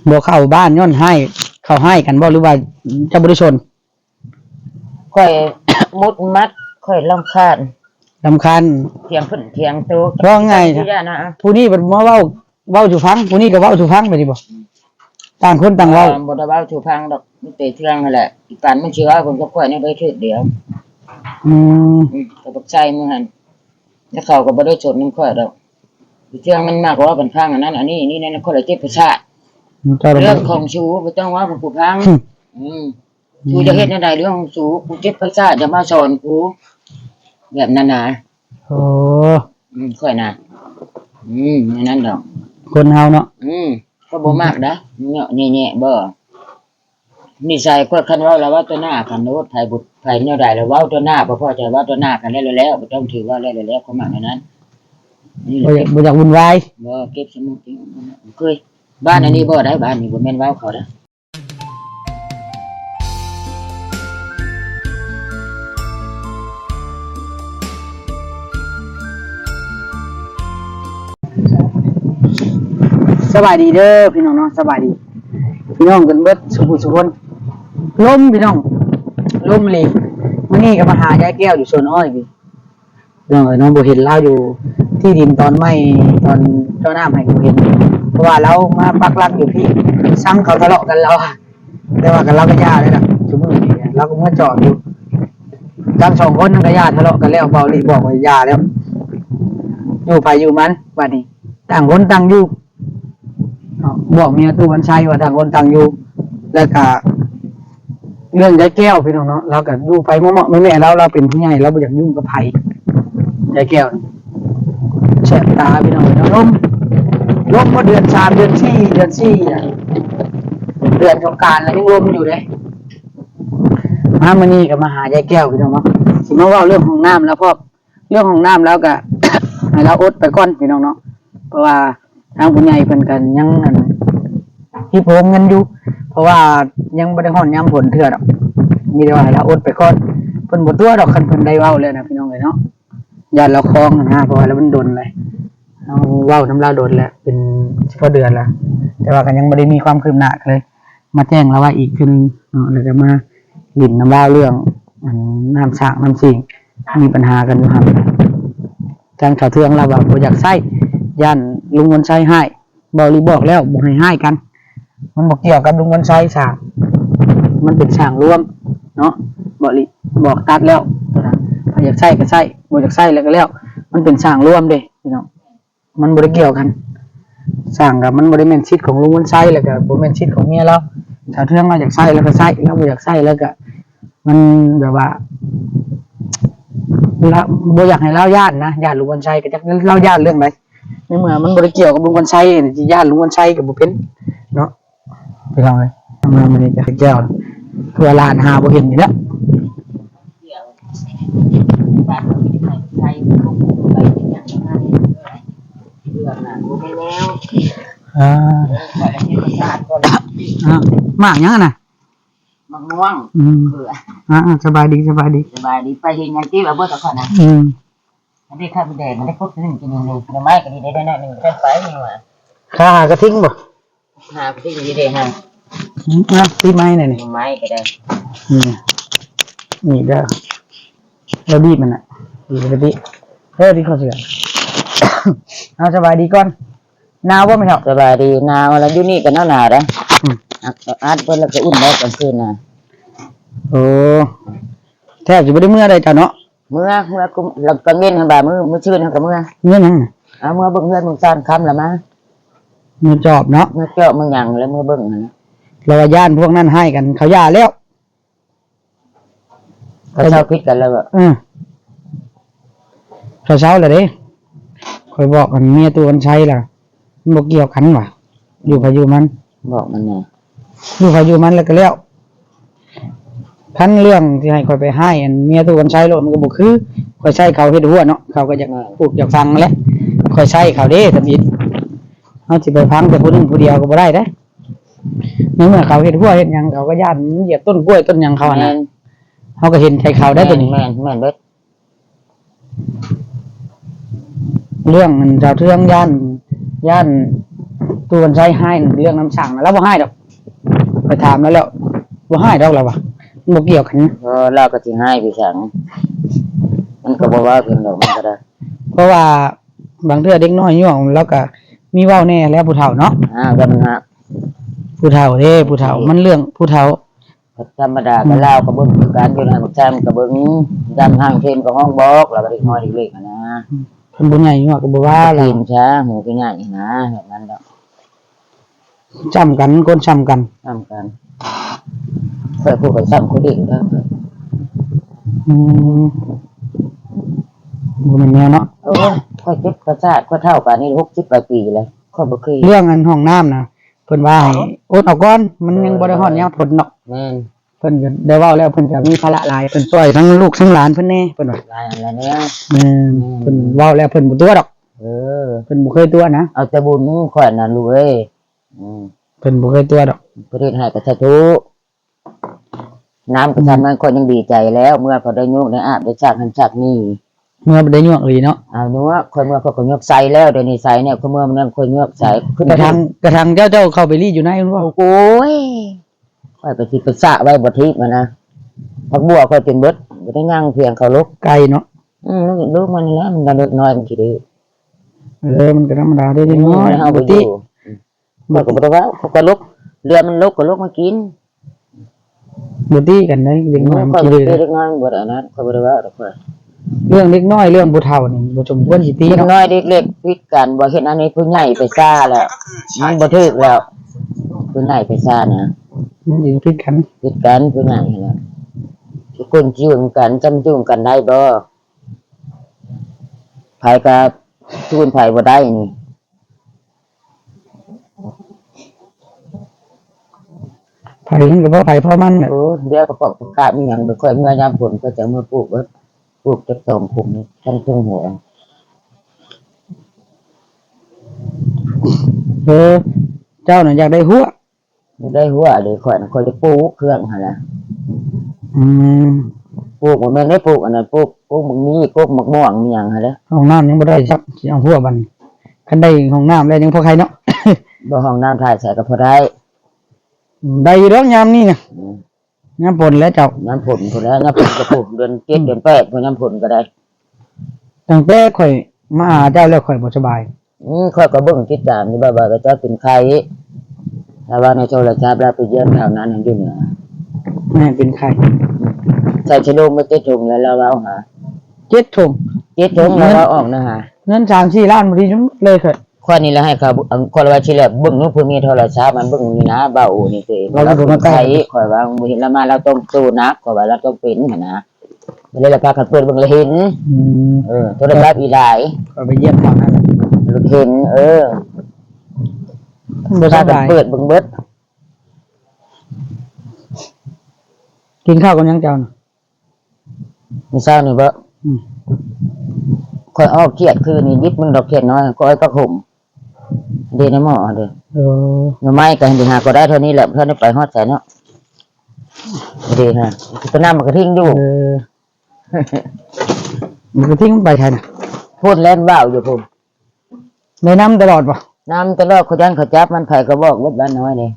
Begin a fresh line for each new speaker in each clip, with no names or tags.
บ่เข้าบ้านย้อนให้เขาให้กันบ่หรือว่าจะบ่ได้ชน
ค่อยมุดมัดค่อยรำคาญเถียงขึ้นเถียงโต
ว่าไงผู้นี้มันมาเว้าสู่ฟังผู้นี้ก็เว้าสู่ฟังไปดิบ่ต่างคนต่างเว้า
บ่ได้เว้าสู่ฟังดอกมีแต่เถียงนั่นแหละอีปานมันสิว่าผมก็ค่อยนี่ได้เทื่อเดียวก็บ่ใช่มื้อหั่นแล้วเขาก็บ่ได้ชนนำค่อยดอกเถียงมันมากกว่าเป็นฟังอันนั้นอันนี้นี่นั่นคนละเจ็บประสาทเรื่องของชูบ่ต้องว่าผู้ฟังกูจะเฮ็ดแนวใดเรื่องของชูกูเจ็บประสาทจะมาสอนกูแบบนั้นน่ะ
โอ้
ค่อยน่ะนั่นดอก
คนเฮาเนาะ
ก็บ่มากนะเนาะแน่ๆบ่นิสัยก็คันเว้าแล้วว่าตัวหน้ากันโนดไผบุตรไผแนวใดแล้วเว้าตัวหน้าบ่พอใจว่าตัวหน้ากันแล้วบ่ต้องถือว่าแล้วเขามากนั้น
นี่บ่อยากวุ่นวาย
บ่เก็บสมุดเคยบ้านอันนี้บ่ได้บ้านนี้บ่แม่นเว้าเขานะ
สบายดีเด้อพี่น้องเนาะสบายดีพี่น้องกันเบิดสุขสุขคนล้มพี่น้องล้มเลยมื้อนี้ก็มาหายายแก้วอยู่สวนอ้อยพี่น้องน้องบ่เห็นเราอยู่ที่ดินตอนไม่ตอนเจ้าน้ำให้บ่เห็นเพราะว่าเรามาปักหลักอยู่พี่ซ้ำเขาทะเลาะกันแล้วแต่ว่ากันเราก็ย่าเลยล่ะซุมื้อนี้เราก็มาจอดอยู่ทั้งสองคนนั่นก็ย่าทะเลาะกันแล้วเบาลิบอกว่าย่าแล้วอยู่ไผอยู่มันบัดนี้ต่างคนต่างอยู่บอกเมียตู้วันชัยว่าต่างคนต่างอยู่แล้วก็เรื่องยายแก้วพี่น้องเนาะเราก็อยู่ไปเหมาะๆแม่ๆเราเป็นผู้ใหญ่เราบ่อยากยุ่งกับไผยายแก้วแฉบตาพี่น้องล้มก็เดือน3เดือน4เดือน4เดือนสงกรานต์แล้วยังล้มอยู่เลยมามื้อนี้ก็มาหายายแก้วพี่น้องเนาะสิมาเว้าเรื่องห้องน้ำแล้วพอเรื่องห้องน้ำแล้วก็ ให้เราอดไปก่อนพี่น้องเนาะเพราะว่าทางผู้ใหญ่เพิ่นกันยังที่โพงเงินอยู่เพราะว่ายังบ่ได้ฮ้อนยามฝนเทื่อดอกมีแต่ว่าให้เราอดไปก่อนเพิ่นบ่ตัวดอกคันเพิ่นได้เว้าแล้วนะพี่น้องเอ้ยเนาะญาติเราคลองนะเพราะว่าแล้วมันดนเลยเอาเว้าน้ำลาวดนแล้วเป็น10เดือนแล้วแต่ว่าก็ยังบ่ได้มีความคืบหน้าเลยมาแจ้งเราว่าอีกทีนึงเนาะแล้วก็มาลิ้นน้ำลาวเรื่องน้ำสร้างน้ำสิ่งมีปัญหากันอยู่ครับทางชาวเทืองเราว่าบ่อยากใช้ย่านลุงวันชัยให้บ่รีบอกแล้วบ่ให้กันมันบ่เกี่ยวกับลุงวันชัยสร้างมันเป็นสร้างรวมเนาะบ่รีบอกตัดแล้วถ้าอยากใช้ก็ใช้บ่อยากใช้แล้วก็แล้วมันเป็นสร้างรวมเด้พี่น้องมันบ่ได้เกี่ยวกันสร้างกับมันบ่ได้แม่นสิทธิ์ของลุงวันชัยแล้วก็บ่แม่นสิทธิ์ของเมียเราชาวเทืองเราอยากใช้แล้วก็ใช้แล้วบ่อยากใช้แล้วก็มันแบบว่าบ่อยากให้เล่าญาตินะญาติลุงวันชัยก็จักเล่าญาติเรื่องใดในเมื่อมันบ่ได้เกี่ยวกับลุงวันชัยสิญาติลุงวันชัยก็บ่เป็นเนาะไปลองเลยมามื้อนี้จะแก้วเพื่อหลานหาบ่เห็นนี่แหละ
บ้านใช้ไปเป็นอย่างนั้นเรื่องน่ะบ่ได้แล้วก็ได้เฮ็ดประสาทก่อน
มากยังน่ะ
มักม่วง
สบายดี
ไปเฮ็ดงานที่ว่าบ่ตะขอนะอันนี้ข้าวแดงมันได้ครบ1กิโลนึงหน่อไม้ก็ดีได้น้อยนึงได้ไปนี่ว่า
ค่ากระทิ้งบ่
หากระทิ้งดีได้ฮะ
ตีไม้หน่อยนี่
ไม้ก็ได้
นี่เด้อแล้วบีบมันน่ะบีบที่เขาเสือเอาสบายดีก่อนหนาวบ่แม่เฒ่า
สบายดีหนาวแล้วอยู่นี่ก็หนาวเด้ออัดเพิ่นแล้วก็อุ่นแล้วกลางคืนน่ะ
โอ้แทบสิบ่ได้เมื่อใดจ้ะเนาะ
เมื่อกุมแล้วก็เงินหั่นบ่ามื้อชื่นหั่นก็เมื่อ
เงินหยัง
เมื่อเบิ่งเฮือนเบิ่งซ่านค่ำแล้วมา
เมื่อจอบเนาะ
เมื่อเจาะเมื่อหยังแล้วเมื่อเบิ่งหั่น
แล้วว่าย่านพวกนั้นให้กันเขาหย่าแล้ว
เขาเช้าคิดกันแล้วบ่
เขาเช้าแล้วเด้ค่อยบอกกันเมียตัวกันใช้ล่ะมันบ่เกี่ยวกันว่ะอยู่ไผอยู่มัน
บอกมันแน่
อยู่ไผอยู่มันแล้วก็แล้วคันเรื่องที่ให้ค่อยไปให้อันเมียตัวกันใช้โลดมันก็บ่คือค่อยใช้เขาเฮ็ดหัวเนาะเขาก็อยากปลูกอยากฟังแหละค่อยใช้เขาเด้ทำอิฐเฮาสิไปฟังแต่ผู้นึงผู้เดียวก็บ่ได้เด้ในเมื่อเขาเฮ็ดหัวเฮ็ดหยังเขาก็ย่านเหยียบต้นกล้วยต้นหยังเขาน่ะเฮาก็เห็นใช้เขาได้ตัวนี้
แม่นเบิด
เรื่องมันชาวเทืองย่าน ตัวมันใช้ให้เรื่องน้ำสั่งแล้วบ่ให้ดอกไปถามแล้วบ่ให้ดอกแล้ววะบ่เกี่ยวกัน
เราก็สิให้พี่สังมันก็บ่ว่าเพิ่นดอกมันก็ได้
เพราะว่าบางเทื่อเด็กน้อยย่วงแล้วก็มีเว้าแน่แล้วผู้เฒ่าเนาะ
ก็มันฮะ
ผู้เฒ่าเด้ผู้เฒ่ามันเรื่องผู้เฒ่า
ธรรมดาก็เล่าก็เบิ่งการอยู่ในบักแซมก็เบิ่งดำห้างเทนก็ห้องบอกแล้วก็เด็กน้อยเล็กๆนะ
เพิ่นบ่ใหญ่ย่วงก็บ่ว่า
ว่า
ล่ะ
ทีมช้าหูก็ง่ายนะแบบนั้นดอก
จำกันคนจำกัน
ทำกันเคยพูดกับซ้ำคนอื่นแล้ว
อืมบ่แม่นแนวเนาะ
โอ้ยค่อยเจ็บประสาทก็เท่ากันนี่60 ปีแล้วค่อยบ่เคย
เรื่องอันห้องน้ำนะเพิ่นว่าให้อดเอาก่อนมันยังบ่ได้ฮอดยามทนเนาะ
แม่น
เพิ่นก็ได้เว้าแล้วเพิ่นก็มีภาระหลายเพิ่นช่วยทั้งลูกทั้งหลานเพิ่นแน่เพิ่นว่า
ลายอะไรเนี่ย
เพิ่นเว้าแล้วเพิ่นบ่ตัวดอก
เออ
เพิ่นบ่เคยตัวนะ
เอาแต่บุญข่อยนั่นลูกเอ้ย
เพิ่นบ่เคยตัวดอก
ประเทศให้กับสาธุน้ำประชันมันคนยังดีใจแล้ว เมื่อเขาได้ยกได้อาบได้จากหันจากนี่
เมื่อบ่ได้ย่วงอีหลีเนาะ
เอาเนื้อคนเมื่อเขาก็ยกใส่แล้วเดี๋ยวนี้ใส่เนี่ยคนเมื่อมันนั่นคนยกใส่ขึ้น
กระทังเจ้าเข้าไปรีดอยู่ในเพิ่นว่า
โอ้ยข่อยก็สิไปสระไว้บ่ทิพย์นะผักบัวข่อยเป็นเบิดบ่ได้ย่างเพียงเขาลุก
ไกลเนาะ
ลูกมันแล้วมันก็เล็กน้อยมันสิดื้อ
มันก็ธรรมดาได้เล็กน้อย
เอา
ป
ไป
กติ
อยู่มันก็บ่ได้ว่าเขาก็ลุกเรือมันลุกก็ลุกมากิน
บ่ตีกันได้เล็กน้อยมัน
ข่อย
สิ
บ่
เลย
ได้เล็กน้อยบ่ได้นะข่อยบ่ได้ว่าดอกข่อย
เรื่องเล็กน้อยเรื่องผู้เฒ่านี่บ่สมควรสิตี
เล็ก
เนาะ
น้อยเล็กๆพิดกันบ่เฮ็ดอันนี้ผู้ใหญ่ไปซ่าแล้วมันบ่ถูกแล้วผู้ใหญ่ไปซ่านะ
มันอยู่ติดกัน
พิดกันผู้ใหญ่แล้วทุกคนจูงกันจำจูงกันได้บ่ไผก็จูนไผบ่ได้นี่
ไผมันก็บ่ไผเพราะมันน่ะ
โอ้เดี๋ยวก็ปอกประกาศมีหยังบ่ค่อยเมื่อยามฝนก็จะมาปลูกเบิดปลูกจัก2คุมนี่ทั้งทุ่งหัว
เจ้าน่ะอยากได้หัว
ได้หัวเดี๋ยวข่อยน่ะข่อยจะปลูกเครื่องหั่นล่ะ
อืม
ปลูกบ่แม่นได้ปลูกอันนั้นปลูกบักมีปลูกบักม่วงมีหยังหั่นแหละ
ห้องน้ำยังบ่ได้ซักสิเอาหัวบัดนี้คันได้ห้องน้ำแล้วยังพอใครเนาะ
บ่ห้องน้ำถ่ายใส่ก็พอได้
ได้อยู่ดอกยามนี้น่ะ
อืม
ยามฝนแล้วเจ้า
น้ำผลพุ่นแล้วน้ำผลก็ปลูกเดือน7เดือน8พุ่นน้ำผลก็ได้
ตั้งแต่ข่อยมาหาเจ้าแล้วข่อยบ่สบาย
ค่อยก็เบิ่งติดตามอยู่บ่าก็จะเป็นไข้แต่ว่าในโทรศัพท์แล้วไปเยี่ยมแถวนั้นอยู่เหนือ
แม่เป็นไข้
ใส่ชะโลมมา7ถุงแล้วเราเอาหา
7ถุง
7ถุงแล้วเราออกนะฮะ
เงิน3-4ล้านบ่ทีเลยข่อย
ข้อนี้แล้วให้เขาคนว่าสิแล้วเบิ่งนู้นผู้มีโทรศัพท์มันเบิ่งนี่นะเบานี่สิไข้ข่อยว่าบ่เห็นแล้วมาเราต้องสู้นักข่อยว่าเราต้องเป็นหั่นนะเลยละพากันเปิดเบิ่งแล้วเห็น
อืม
โทรศัพท์อีหลาย
ข่อยไปเยี่ยมตอนนั้น
เห็น
บ่ส
พากัน
บาย
เปิดเบิ่งเบิด
กินข้าวกันยังเจ้าน่ะ
มื้อเช้านี่บ่
อืม
ค่อยอ้อเครียดคือนี่ยิบมึงดอกเครียดน้อยก็อ้อยก็ห่มเด้นะหมอเด้
เออ
หน่อไม้ก็ให้หาก็ได้เท่านี้แหละเพิ่นได้ไปฮอดใส่เนาะเด้ฮะก็น้ำมันก็ทิ้งอยู่
มันก็ทิ้งมันไปใครน่ะ
พูดเล่นว่าวอยู่พุ่น
ในน้ำตลอดป่ะ
น้ำตลอดเขายันเขาจับมันไผก็บอกว่าบ้านน้อยนี่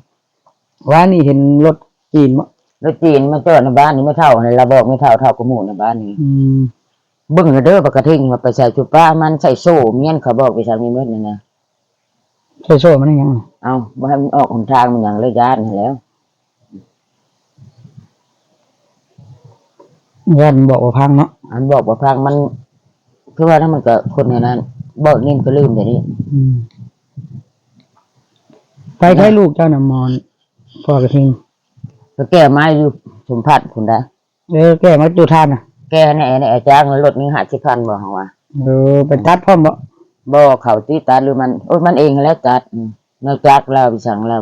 ว่านี่เห็นรถจีนบ่
แล้วจีนมาจอดในบ้านนี่ไม่เท่านี่เราบอกไม่เท่ากับหมู่ในบ้านนี่
อืม
เบิ่งเด้อปกติว่าไปใส่จุป้ามันใส่โซ่เมียนเขาบอกไปทางนี้หมดนั่นนะ
ใช่โซ่มันยังไง
เอาบ่ให้มันออกหนทางมันหยังเลยญาตินั่นแหล้ว
ยันบอกว่าพังเนาะ
อันบอกว่าพังมันคือว่าถ้ามันก็คนในนั้นบอกนิ่มก็ลืมเดี๋ยวนี้
อืมไปใครลูกเจ้าน่ะมอนพ่อกระทิง
ก็แก้ไม้อยู่สมพัดคุณได้
แก้มาดูทานน่ะ
แก้ในจ้างรถนึง50คันบ่ฮั่นว่า
ไปตัดพร้อมบ่
บ่เขาตีตัดหรือมันโอ้ยมันเองแล้วตัดนอกจากเราไปสั่งแล้ว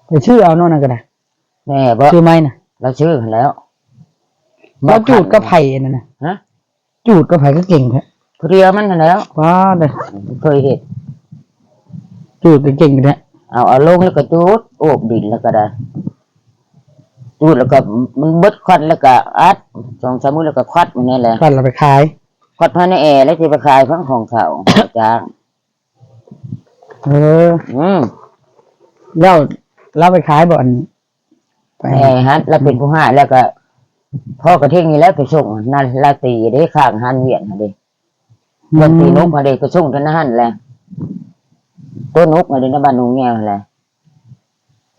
ไปชื่อเอาโน่นน่ะก็ได้
แม่บ่
ชื่อไม้น่ะ
เราชื่อหั่นแล้ว
เราจูดก็ไผ่นั่นน่ะ
ฮะ
จูดก็ไผ่ก็เก่งแท้
เรียมันหั่นแล้ว
ว้าเด้อ
เคยเฮ็ด
จูดก็เก่งแท้
เอาลงแล้วก็จูดโอบดินแล้วก็ได้จูดแล้วก็มันเบิดควันแล้วก็อัด2-3มื้อแล้วก็ควัดมันนี่แหละ
ก่อนเราไปขาย
พอดพันในแอร์แล้วสิไปขายพังของเขาจ้าง
เออ
อืม
แล้วเราไปขายบ่อนไป
แอร์ฮัทแล้วเป็นผู้ห้าแล้วก็พ่อกระเท่งนี่แล้วไปส่งนั่นลาตีได้ข้างหันเวียนหั่นเด้บ่ตีนกมาเด้ไปส่งทางนั้นแหละตัวนกมาเด้ในบ้านหนูแง่แหละ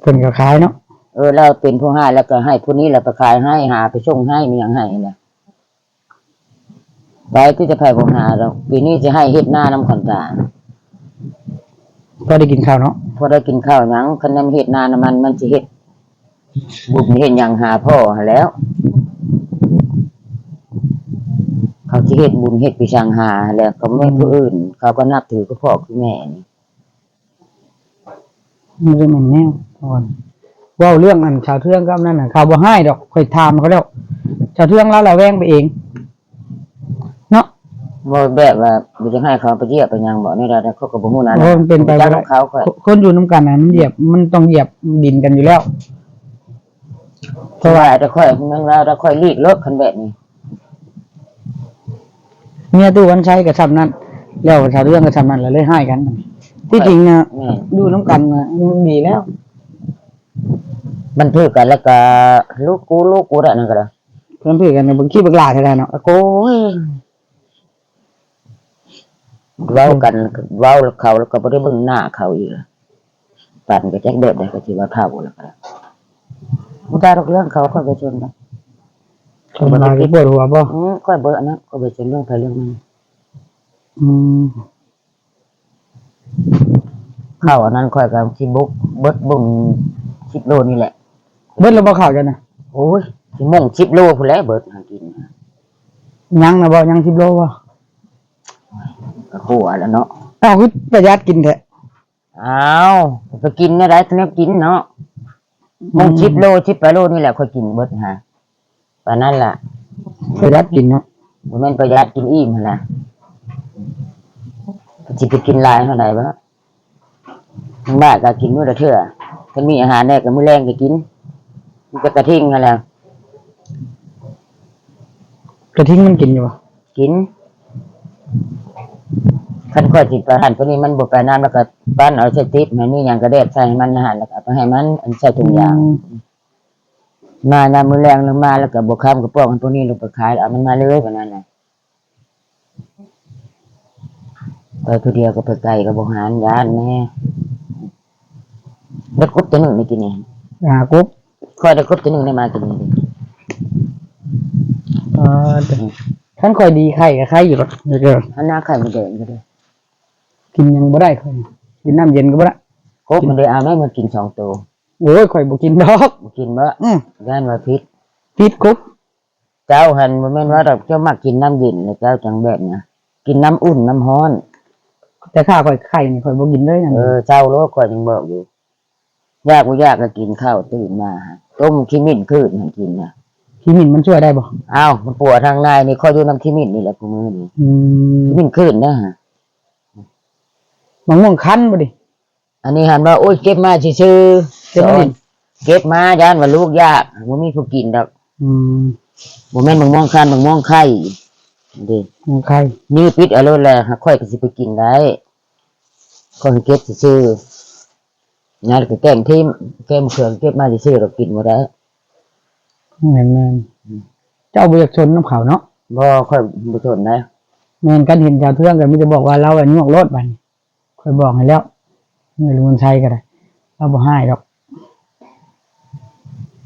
เพิ่นก็ขายเนาะ
แล้วเป็นผู้ห้าแล้วก็ให้ผู้นี้แล้วไปขายให้หาไปส่งให้มีหยังให้แหละไปที่จะไปผู้ห้าแล้วปีนี้จะให้เฮ็ดหน้าน้ำขอนตา
ก็ได้กินข้าวเนาะ
พอได้กินข้าวหยังคันนำเฮ็ดหน้าน้ำมันสิเฮ็ดบุญเฮ็ดหยังหาพ่อหั่นแหล้ว เขาสิเฮ็ดบุญเฮ็ดปีชังหาแล้วเขาไม่ผู้อื่น เขาก็นับถือกับพ่อคือแม่นี่
มันจะเหมือนแนวก่อนเว้าเรื่องอันชาวเทืองก็นั่นน่ะเขาบ่ให้ดอกค่อยถามเขาแล้วชาวเทืองแล้วเราแวงไปเองเนาะ
บ่แบบว่าบ่จะให้เขาไปเหยียบไปหยังบ่นี่ได้เขาก็บ่ฮู้นะ
เพราะมันเป็นไปบ่ได้
เขาก็
คนอยู่นํกันน่ะมันเหยียบมันต้องเหยียบดินกันอยู่แล้ว
เพราะว่าแต่ค่อยมันว่าถ้าค่อยลีกเลิกคันแบบนี้
เมียตู้วันชัยก็ซ้ำนั้นแล้วชาวเทืองก็ซ้ำนั้นแล้วเลยให้กัน ที่จริงน่ะ
แม่
อยู่นํกันน่ะมันดีแล้ว
มันถือกันแล้วก็ลูกกูได้นั่นก็ได้
เพิ่นพูดกันในบางขี้บักหลาเท่านั้นเนาะ
โอ้ยเว้ากันเว้าแล้วเขาแล้วก็บ่ได้เบิ่งหน้าเขาอีกล่ะปั่นก็จักแบบใดก็สิว่าเท่าแล้วก็ได้บ่ได้ดอกเรื่องเขาค่อยไปชนกัน
ชมลาที่ปวดหัวบ่
ค่อยเบิ่งอันนั้นก็ไปชนเรื่องไปเรื่องมัน
อืม
ข้าวอันนั้นค่อยก็สิบุกเบิดบุ่ง10 โลนี่แหละ
เบิดแล้วบ่เข้ากันน่ะ
โอ้ยสิมุ่ง10 โลพุ่นแหละเบิดหากิน
ยังน่ะบ่ยัง10โลบ่
ก็ขัวแล้วเนาะ
อ้าวคือประหยัดกินแท้
อ้าวไปกินได้ได้แนวกินเนาะมุ่ง10 โล10 โลนี่แหละค่อยกินเบิดหาปานนั้นล่ะ
ประหยัดกินเนาะ
บ่แม่นประหยัดกินอิ่มหั่นล่ะสิไปกินหลายเท่าใดบ่บ้าก็กินมื้อละเทื่อคันมีอาหารแน่ก็มื้อแลงก็กินมันก็กระทิงนั่นแหละ
กระทิงมันกินอยู่บ่
กินคันค่อยสิไปหั่นตัวนี้มันบ่ไปน้ำแล้วก็ปั้นเอาใส่ติ๊บให้มีหยังก็แดดใส่ให้มันหั่นแล้วก็เอาไปให้มันอันใส่ถุงยางมาน้ำมื้อแลงลงมาแล้วก็บ่ค้ำกระป๋องอันตัวนี้ลงไปขายเอามันมาเลยแบบนั้นน่ะไปผู้เดียวก็ไปไกลก็บ่หารยานแม่ได้กบตัวหนึงนี่กินนี่
กบ
ค่อยได้กบตัวหนึงได้มากินนี่
ท่านค่อยดีไข่กับไข่อยู่หรอกเดี๋ยว
อันหน้าไข่มันแดงก็ได้
กินยังบ่ได้ค่อยกินน้ำเย็นก็บ่ได้
กบมันได้เอาแม่มากิน2 ตัว
โอ้ยค่อยบ่กินดอก
บ่กินบ่ย่านว่าพิษ
พิษกบ
เจ้าหันบ่แม่นว่าดอกเจ้ามักกินน้ำเย็นแล้วเจ้าจังแบบนะกินน้ำอุ่นน้ำร้อน
แต่ข้าค่อยไข่นี่ค่อยบ่กินเลยนั่น
เจ้าโลกก็ยังบอกอยู่ยากบ่ยากก็กินข้าวตื่นมาต้มขี้มิ้นคืนให้กินน่ะ
ขี้หมิ่นมันช่วยได้บ่
อ้าวมันปวดทางในนี่ข้อยอยู่น้ำขี้มิ้นนี่แหละกูมื้อนี้ขี้มิ้นคืนนะฮะ
มะม่วงคั้นบ่ดิ
อันนี้หันว่าโอ้ยเก็บมาซื่อๆ
เก็บมาดิ
เก็บมาย่านว่าลูกยากบ่มีผู้กินดอกบ่แม่นบางม่วงคันบางม่วงไข่เด้
มะม่วงไข่
นี่ปิดเอาโลดแหละหาค่อยก็สิไปกินได้ก็ให้เก็บซื่อๆนั่นก็แกงทิ่มแกงเครื่องเก็บมาซื่อๆเรากินบ่ได้
แม่นๆเจ้าบ่อยากชนน้ำเขาเนาะ
บ่ค่อยบ่ทนได้
แม่นกันเห็นชาวเทืองก็มีแต่บอกว่าเราอันนี้ออกรถบัดนี้ค่อยบอกให้แล้วนี่ลุงชัยก็ได้เราบ่ให้ดอก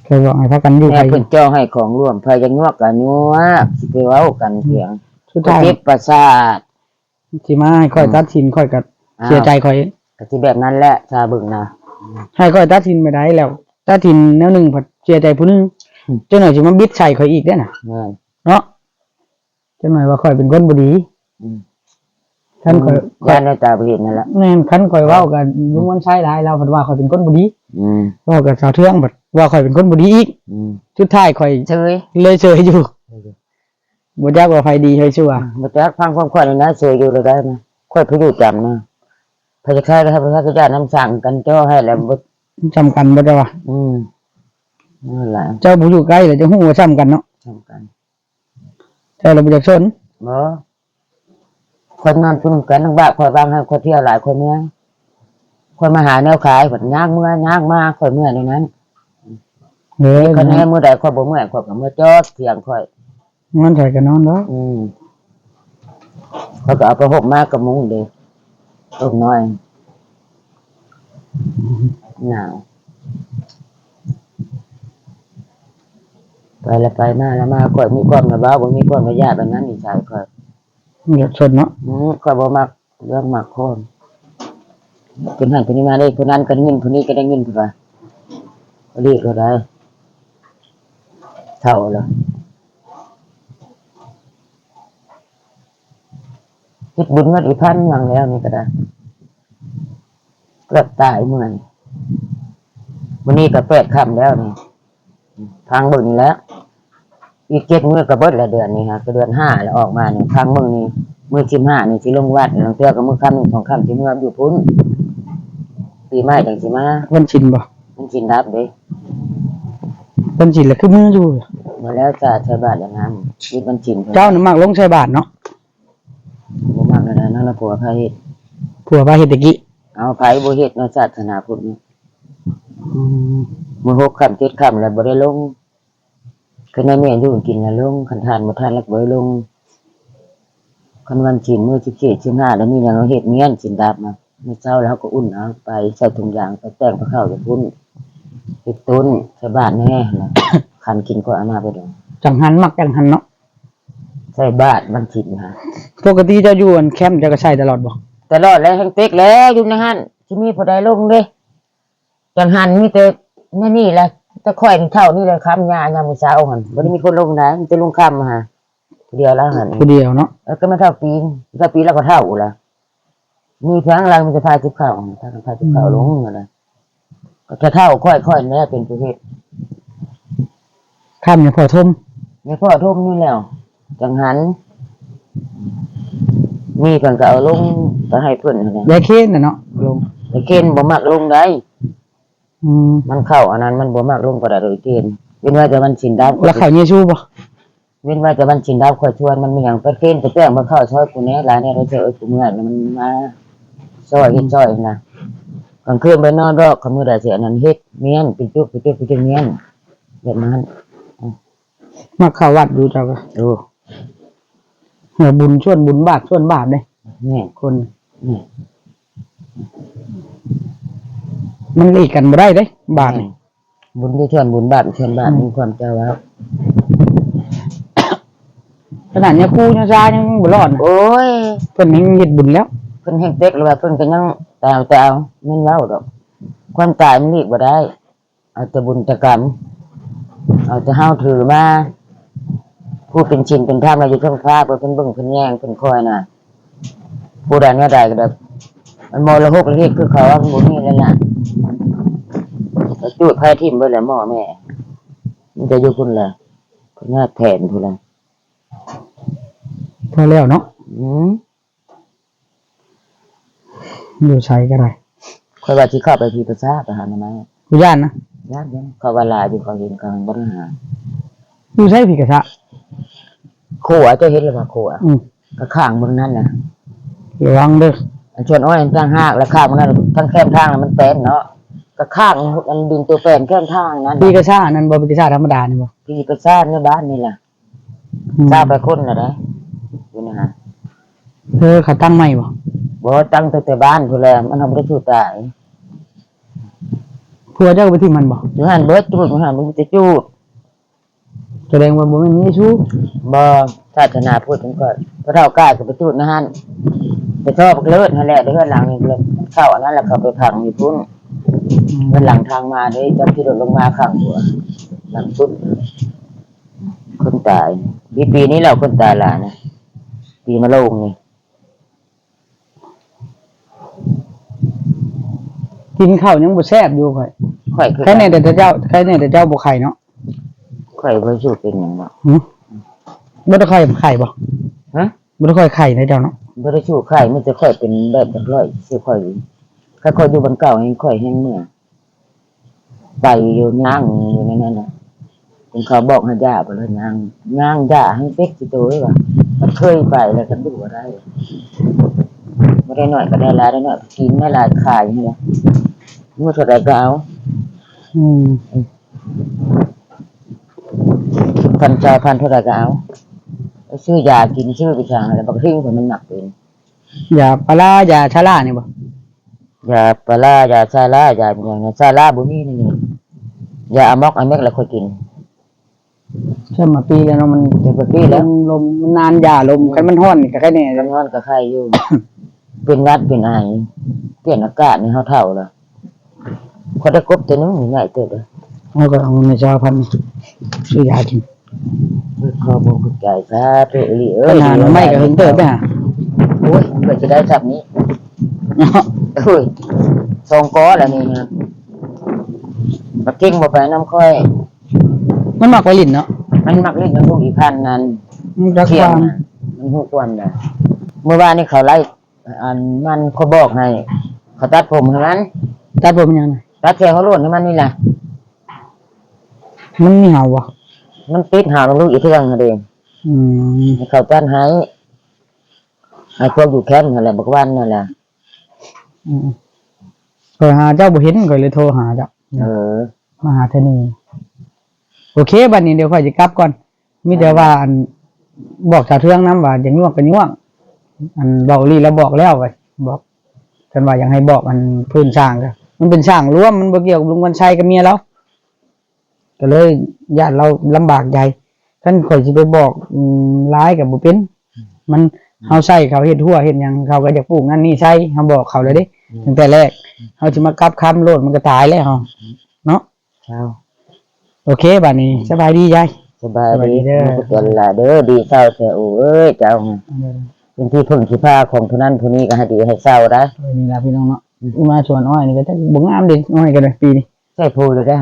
เคยบอกให้พากันอยู่
แม่
ไป
เพิ่นจ้อให้ของร่วมพายังยวกกันยัวสิไปเว้ากันเถียง
สุดท้าย
เจ็บประสาท
สิมาให้ค่อยตัดสินค่อยก็เสียใจค่อย
ก็สิแบบนั้นแหละชาเบิ่งนะ
ให้ค่อยตัดสินไม่ได้แล้วตัดสินแนวหนึงผัดเสียใจผู้หนึงจังหน่อยสิมาบิดใส่ค่อยอีกเด้อน่ะ
แม่น
เนาะจังหน่อยว่าค่อยเป็นคนบ่ดี
อืม
ท่านค่อย
ย่านในตาบ่เห็นนั่นแหละ
แม่นคันค่อยเว้ากันลุงวันชัยหลายเราเพิ่นว่าค่อยเป็นคนบ่ดี
อืม
เว้ากับชาวเทืองเพิ่นว่าค่อยเป็นคนบ่ดีอีก
อืม
สุดท้ายค่อย
เฉย
เลยเฉยอยู่บ่จักว่าไผดีไผชั่ว
บ่จักฟังความค่อยนี่นะเฉยอยู่เลยได้มั้ยค่อยผู้อยู่จำนะพระเจ้าข้าพระเจ้าน้ำสั่งกันจ้อให้แล้วบ่
จำกันบ่ได้ว่า
นั่นแหละ
เจ้าบ่อยู่ใกล้แล้วจะฮู้ว่าซ้ำกันเนาะ
สำคัญ
แต่เราบ่อยากสน
บ่ คนนอนพุ่นกันทั้งบ้านคอยบางให้คนเที่ยวหลายคนเมื่อคนมาหาแนวขายแบบย่างเมื่อย่างมาคอยเมื่อในนั้น
เด้อ
คนนี้เมื่อใดคอยบ่เมื่อคอยก็เมื่อจอดเสียงคอย
มันใส่กันนอนเนาะ
เขาก็เอาไปหกมากกับมุ้งเดียวลูกน้อยหนาวไปแล้วไปมาแล้วมาคอยมีความระเบ้าบ่มีความระยะแบบนั้นอีสายคอย
เดี๋ยวชนเนาะ
คอยบ่มักเรื่องมักโคนคนหันคนนี้มาได้คนนั้นก็ได้เงินคนนี้ก็ได้เงินคือว่าเรียกก็ได้เท่าเลยคิดบุญเงินอีพันยังแล้วนี่ก็ได้เกือบตายเมื่อยวันนี้ก็8 ค่ำแล้วนี่ทางเบิ่งนี่แล้วอีก7 มื้อก็เบิดละเดือนนี่ฮะก็เดือน5แล้วออกมานี่ทางเบิ่งนี่มื้อ15นี่สิลงวัดหลังเทื่อก็มื้อค่ำ1 2 ค่ำสิเมื่ออยู่พุ่นปีใหม่จังสิมา
วันชินบ่
มันกินรับเด้
วันชินแล้วคือมืออยู่
มาแล้วจ้าชาวบ้านอย่างนั้นยึดมันจิน
เจ้าน่ะมักลงใส่บาทเนาะ
บ่มักนั่นนั่นละผัวไผ
ผัวพาเฮ็ดตะกี้
เอาไผบ่เฮ็ดในศาสนาพุทธนี่มื้อ6 ค่ำ7 ค่ำแล้วบ่ได้ลงคันแม่อยู่กินแล้วลงคันทานบ่ทานแล้วบ่ได้ลงคันวันจินมื้อ17 15แล้วมีหยังเฮ็ดเมียนจินดับมามื้อเช้าแล้วก็อุ่นเอาไปใส่ถุงยางไปแต่งไปเข้าอยู่พุ่นเฮ็ดต้นชาวบ้านแน่ล่ะ คันกินก็เอามาไปดอง
จังหันมักจังหันเนาะ
ใส่บาทมันจินฮะ
ปกติเจ้าอยู่อันแคมป์เจ้าก็ใช้ตลอดบ่
ตลอดแล้วแห่งเต็กแล้วอยู่ในหันที่มีผู้ใดลงเด้จังหันมีแต่นี่แหละตะค่อยเท่านี่เลยค้ำยายามมื้อเช้าหั่นบ่ได้มีคนลงไหนมีแต่ลงค้ำฮะเดียวแล้วหั่น
ผู้เดียวเนาะ
แล้วก็ไม่เท่าปีแล้วก็เท่าล่ะมีเพียงหลังมันจะพาจิบข้าวถ้าพาจิบข้าวลงนั่นน่ะก็จะเท่าค่อยๆแน่เป็นประเภท
ข้ามเนี่ยพอทม
นี่พ่อทุ่มนี่แล้วจังหันมีเพิ่นก็เอาลงก็ให้เพิ่นนั่นแหละ
ยายเคนน่ะเนาะลง
แต่เกณฑ์บ่มักลงได้
ม
มันเข้าอันนั้นมันบ่มักลงก็ได้โดยเกณฑ์เว้นว่าจะมันชินดาว
แล้วเขาเยซูบ่
เว้นว่าจะมันชินดาวค่อยชวนมันมีหยังไปเกณฑ์ไปแจ้งมาเข้าซอยกูแน่หลายแน่ได้เจอกูเมื่อยแล้วมันมาซอยเฮ็ดซอยนะกลางคืนไปนอนรอกเขามื้อใดสิอันนั้นเฮ็ดเมียนเป็นจุกเมียนแบบนั้น
มักเข้าวัดอยู่เจ้าก็
ดู
เออบุญชวนบุญบาปชวนบาปเด้
นี่
คน
นี่
มันหลีกกันบ่ได้เด้บาปนี่
บุญที่ชวนบุญบาปชวนบาปมีความเจ้าว่า
ขนาดเนี่ยครูยังซายังบ่รอดนะ
โอ้ย
เพิ่นยังเฮ็ดบุญแล้ว
เพิ่นแห่งเต็กหรือว่าเพิ่นก็ยังแต่เอาแม่นเว้าดอกความตายมันหลีกบ่ได้เอาแต่บุญแต่กรรมเอาแต่เฮาถือมาผู้เป็นชินเป็นธรรมเราอยู่เทิงฟ้าเพิ่นเบิ่งเพิ่นแย่งเพิ่นคอยน่ะผู้ใดเนี่ยใดก็ได้มันมรหกละเฮ็ดคือเขาว่าบ่มีแล้วน่ะก็จุดไผทิ่มเบิดแล้วหม้อแม่มันจะอยู่พุ่นล่ะเพิ่นน่าแทนพุ่นล่ะ
พอแล้วเนาะ
อืม
อยู่ใช้ก็ได้
ค่อยว่าสิเข้าไปที่ประชาไปหาหน่อไม้
กูย่านนะ
ญาติยังเขาว่าลาอยู่เขาเห็นเขาบ่ได้หา
อยู่ใช้ผีกระทะ
ขัวจะเห็นหรือบ่ขัว ก็ข้างบนนั้นน่ะ
ระวังเด้อ
อันชวนอ้อยอันตั้งหากแล้วข้างบนนั้นทั้งแคมทางน่ะมันแป้นเนาะก็ข้างมันดึงตัวแป้นแคมทางนั้น
ผีกระชะนั่นบ่เป็นกระชะธรรมดานี่บ่
พี่ก็ซ่านในบ้านนี่ล่ะซ่าไปคนน่ะเด้อยู่นะฮะ
เขาตั้งใหม่บ่
บ่ตั้งแต่บ้านพุ่นแหละมันทำบ่ได้สู้ตาย
ผัวเจ้าก็ไปที่มันบ่
อยู่หั่นเบิดจุดอยู่หั่นมันจะจูด
แสดงว่าบ่แม่นมีชู้
บ่ศาสนาพุทธมันก็พระเฒ่ากล้าก็ไปจูดนะหั่นไปชอบเลิศนั่นแหละเด้อหลังนี่เลยเข้าอันนั้นแล้วเขาไปพังอยู่พุ่น มันหลังทางมาเด้จับที่รถลงมาข้างหัวหลังสุดคนตายปีนี้เราคนตายหลายนะปีมะโรงนี่
กินข้าวยังบ่แซ่บอยู่ข่อย
ข่อยคือ
ใครแน่แต่เจ้าบ่ไข่เนาะ
ข่อยบ่สู้เป็นหยังเนาะ
บ่ได้ค่อยไข่บ่
ฮะ
บ่ได้ค่อยไข่นะเจ้าเนาะ
บ่ได้สู้ไข่มันจะข่อยเป็นแบบจักร้อยสิข่อยถ้าข่อยอยู่บนเก่าให้ข่อยแห้งเมื่อไปอยู่ย่างอยู่ในนั้นน่ะคุณเขาบอกให้ย่าไปเลยย่างย่าให้เป็กสิโตไว้ว่า มันเคยไปแล้วก็ดูอะไรไม่ได้หน่อยก็ได้หลายได้หน่อยกินไม่หลายขายนี่แหละเมื่อเท่าไรก็เอา
อืม
พันเท่าไรก็เอาซื้อยากินซื้อไปทางอะไรบางทีมันหนักเป็น
ยาปลาร้ายาชาล่านี่บ่
ยาปลายาซาร่ายาอย่างนั้นซาร่าบุนี่นี่ยาอะม็อกอะเม็กแล้วค่อยกิน
ใช่มาปีแล้วเนาะมัน
เดี๋ยวไปปีแล้ว
ลมมันนานยาลมคันมันร้อนนี่ก็แค่นี้
ร้อนกับไข้อยู่ เป็นวัดเป็นไอเปลี่ยนอากาศในเท่าแล้วเขาได้กบตัวนึงใหญ่เติบเลย
เอาก็เอาเงินในชาวพันซื้อยากิน
ขอบอกใจซะเอ้ย
ปัญหามันไม่ก็เฮิงเติบไปหา
โอ้ยเพื่อจะได้จับนี้โอ้ยทรงก้อแล้วนี่นะมากิ้งมาไปน้ำค่อย
มันมักไว้ลิ้นเนาะ
มันมักเล่นกับพวกอีพันนั้น
มันรัก
เที่
ค
ยง
วาม
น่ะมันหุกวันเลยเมื่อวานนี้เขาไล่อันมันเขาบอกให้เขาตัดผมให้มัน
ตัดผมมันยังไง
ตัดแทงเขาล้วนให้มันนี่แหละ
มันมีเห่าบ่
มันติดหาลงลูกอีกเทื่องเอง
อืม
ให้เขาตัดให้พวกอยู่แคมป์นั่นแหละบักวันนั่นแหละ
อืมก็หาเจ้าบ่เห็นก็เลยโทรหาเจ้า
เออ
มาหาเธอนี่โอเคบัดนี้เดี๋ยวค่อยจะกลับก่อนมีแต่ว่าอันบอกชาวเทืองนํว่าอย่างยวกก็ยวกอันบอกลีแล้วบอกแล้วไว้บอกกันว่ายังให้บอกอันพื้นสร้างก็มันเป็นสร้างร่วมมันบ่เกี่ยวกับลุงวันชัยกับเมียเราก็เลยญาติเราลำบากใจท่านข่อยสิไปบอกร้ายกับบ่เป็นมันเฮาใช้เขาเฮ็ดหัวเฮ็ดหยังเขาก็อยากปลูกนั่นนี่ใช้เฮาบอกเขาเลยเด้ตั้งแต่แรกเฮาสิมากลับคำโลดมันก็ตายแล้วเฮาเนาะ
เช้า
โอเคบัดนี้สบายดียาย
สบาย
สบายดี
ดี
เด้อ
มันก็ตัวละเด้อดีเศร้าแต่โอ้เอ้ยเจ้าเป็นที่พึ่งที่พาของผู้นั้นผู้นี้ก็ให้ดีให้เศร้าได้
นี่ล่ะพี่น้องเนาะมาสวนอ้อยนี่ก็จะบ่งามเด้อ้อยกันเลยปีนี้
ใช่พูดเลยได้